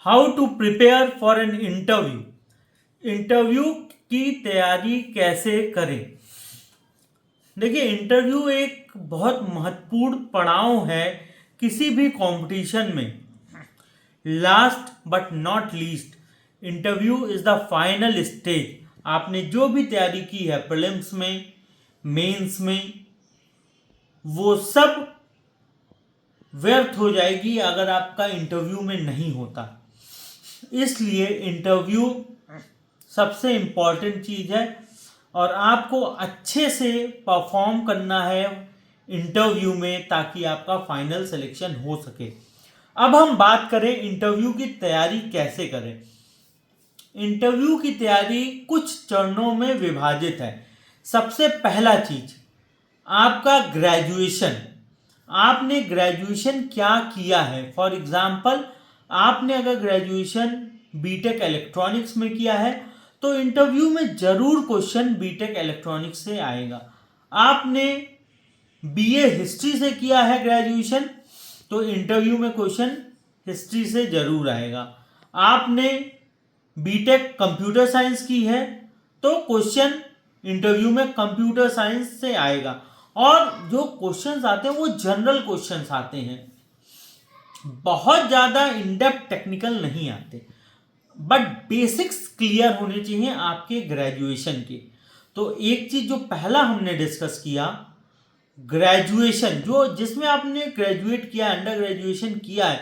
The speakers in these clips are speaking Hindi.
How to prepare for an interview. Interview की तैयारी कैसे करें। देखिए, इंटरव्यू एक बहुत महत्वपूर्ण पड़ाव है किसी भी कंपटीशन में। Last but not least, interview is the final stage. आपने जो भी तैयारी की है प्रीलिम्स में, मेंस में, वो सब व्यर्थ हो जाएगी अगर आपका इंटरव्यू में नहीं होता। इसलिए इंटरव्यू सबसे इम्पॉर्टेंट चीज़ है और आपको अच्छे से परफॉर्म करना है इंटरव्यू में ताकि आपका फाइनल सिलेक्शन हो सके। अब हम बात करें इंटरव्यू की तैयारी कैसे करें। इंटरव्यू की तैयारी कुछ चरणों में विभाजित है। सबसे पहला चीज, आपका ग्रेजुएशन। आपने ग्रेजुएशन क्या किया है। फॉर एग्जाम्पल, आपने अगर ग्रेजुएशन बीटेक इलेक्ट्रॉनिक्स में किया है तो इंटरव्यू में जरूर क्वेश्चन बीटेक इलेक्ट्रॉनिक्स से आएगा। आपने बीए हिस्ट्री से किया है ग्रेजुएशन तो इंटरव्यू में क्वेश्चन हिस्ट्री से जरूर आएगा। आपने बीटेक कंप्यूटर साइंस की है तो क्वेश्चन इंटरव्यू में कंप्यूटर साइंस से आएगा। और जो क्वेश्चंस आते हैं वो जनरल क्वेश्चंस आते हैं, बहुत ज़्यादा इनडेप्थ टेक्निकल नहीं आते, बट बेसिक्स क्लियर होने चाहिए आपके ग्रेजुएशन के। तो एक चीज़ जो पहला हमने डिस्कस किया, ग्रेजुएशन, जो जिसमें आपने ग्रेजुएट किया, अंडर ग्रेजुएशन किया है,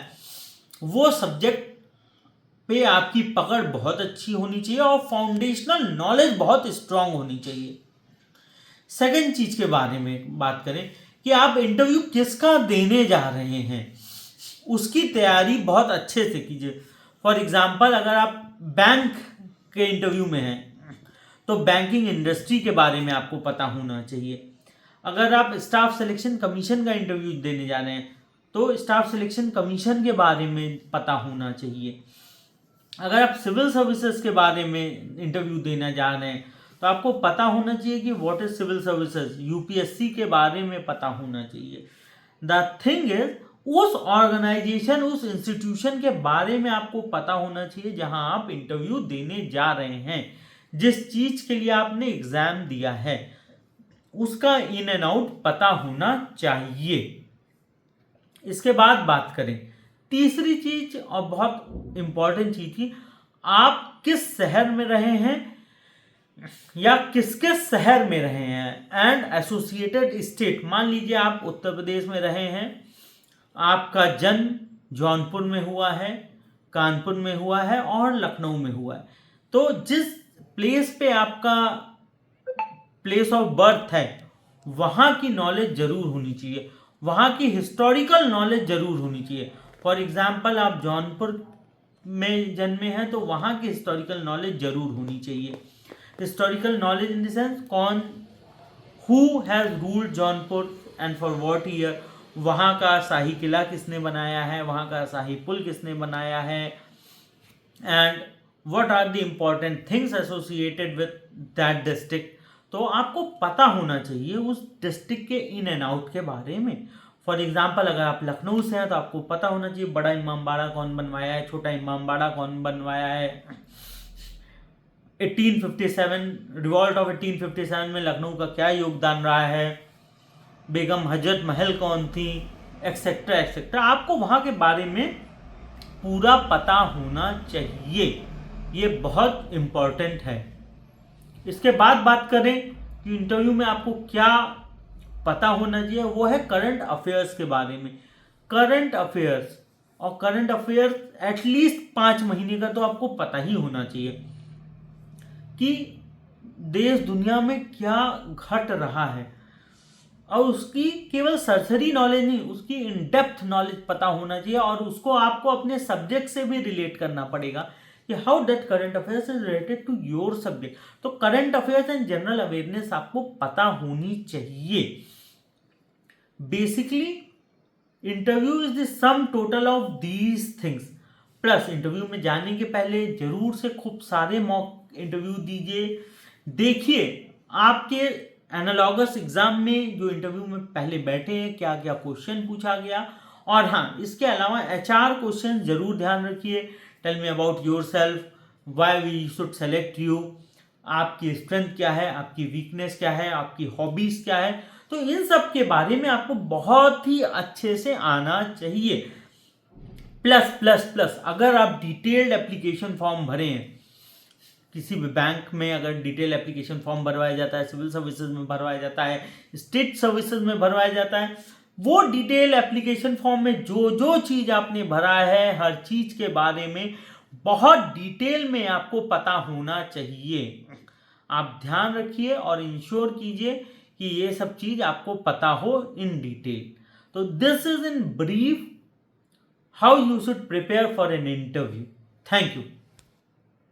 वो सब्जेक्ट पे आपकी पकड़ बहुत अच्छी होनी चाहिए और फाउंडेशनल नॉलेज बहुत स्ट्रांग होनी चाहिए। सेकंड चीज के बारे में बात करें कि आप इंटरव्यू किसका देने जा रहे हैं, उसकी तैयारी बहुत अच्छे से कीजिए। फॉर एग्जाम्पल, अगर आप बैंक के इंटरव्यू में हैं तो बैंकिंग इंडस्ट्री के बारे में आपको पता होना चाहिए। अगर आप स्टाफ सिलेक्शन कमीशन का इंटरव्यू देने जा रहे हैं तो स्टाफ सिलेक्शन कमीशन के बारे में पता होना चाहिए। अगर आप सिविल सर्विसेज के बारे में इंटरव्यू देना जा रहे हैं तो आपको पता होना चाहिए कि what is civil services, UPSC के बारे में पता होना चाहिए। द थिंग इज, उस ऑर्गेनाइजेशन, उस इंस्टीट्यूशन के बारे में आपको पता होना चाहिए जहां आप इंटरव्यू देने जा रहे हैं। जिस चीज के लिए आपने एग्जाम दिया है उसका इन एंड आउट पता होना चाहिए। इसके बाद बात करें तीसरी चीज और बहुत इंपॉर्टेंट चीज थी, आप किस शहर में रहे हैं या किसके शहर में रहे हैं एंड एसोसिएटेड स्टेट। मान लीजिए आप उत्तर प्रदेश में रहे हैं, आपका जन्म जौनपुर में हुआ है, कानपुर में हुआ है और लखनऊ में हुआ है, तो जिस प्लेस पे आपका प्लेस ऑफ बर्थ है वहाँ की नॉलेज जरूर होनी चाहिए, वहाँ की हिस्टोरिकल नॉलेज जरूर होनी चाहिए। फॉर एग्जाम्पल, आप जौनपुर में जन्मे हैं तो वहाँ की हिस्टोरिकल नॉलेज जरूर होनी चाहिए। Historical knowledge in the sense, कौन, who has ruled Jaunpur and for what year, वहाँ का शाही किला किसने बनाया है, वहाँ का शाही पुल किसने बनाया है, and what are the important things associated with that district. तो आपको पता होना चाहिए उस डिस्ट्रिक्ट के इन एंड आउट के बारे में। फॉर एग्जाम्पल, अगर आप लखनऊ से हैं तो आपको पता होना चाहिए बड़ा इमामबाड़ा कौन बनवाया है, छोटा इमामबाड़ा कौन बनवाया है, 1857 रिवॉल्ट ऑफ 1857 में लखनऊ का क्या योगदान रहा है, बेगम हजरत महल कौन थी, एक्सेट्रा एक्सेट्रा। आपको वहाँ के बारे में पूरा पता होना चाहिए, ये बहुत इम्पॉर्टेंट है। इसके बाद बात करें कि इंटरव्यू में आपको क्या पता होना चाहिए, वो है करंट अफेयर्स के बारे में। करंट अफेयर्स, और करंट अफेयर्स एटलीस्ट 5 महीने का तो आपको पता ही होना चाहिए कि देश दुनिया में क्या घट रहा है, और उसकी केवल सरसरी नॉलेज नहीं, उसकी इन डेप्थ नॉलेज पता होना चाहिए और उसको आपको अपने सब्जेक्ट से भी रिलेट करना पड़ेगा कि how that current affairs is related to your subject. तो current affairs and general awareness आपको पता होनी चाहिए। Basically interview is the sum total of these things. Plus interview में जाने के पहले जरूर से खूब सारे मॉक इंटरव्यू दीजिए। देखिए आपके एनालॉगस एग्जाम में जो इंटरव्यू में पहले बैठे हैं क्या क्या क्वेश्चन पूछा गया, और हाँ, इसके अलावा HR क्वेश्चन जरूर ध्यान रखिए। Tell me about yourself, why we should select you, आपकी स्ट्रेंथ क्या है, आपकी वीकनेस क्या है, आपकी हॉबीज क्या है, तो इन सब के बारे में आपको बहुत ही अच्छे से आना चाहिए। प्लस प्लस प्लस अगर आप डिटेल्ड एप्लीकेशन फॉर्म भरे हैं, किसी भी बैंक में अगर डिटेल एप्लीकेशन फॉर्म भरवाया जाता है, सिविल सर्विसेज में भरवाया जाता है, स्टेट सर्विसेज में भरवाया जाता है, वो डिटेल एप्लीकेशन फॉर्म में जो जो चीज आपने भरा है, हर चीज के बारे में बहुत डिटेल में आपको पता होना चाहिए। आप ध्यान रखिए और इंश्योर कीजिए कि ये सब चीज आपको पता हो इन डिटेल। तो this is in brief how you should prepare for an interview. Thank you.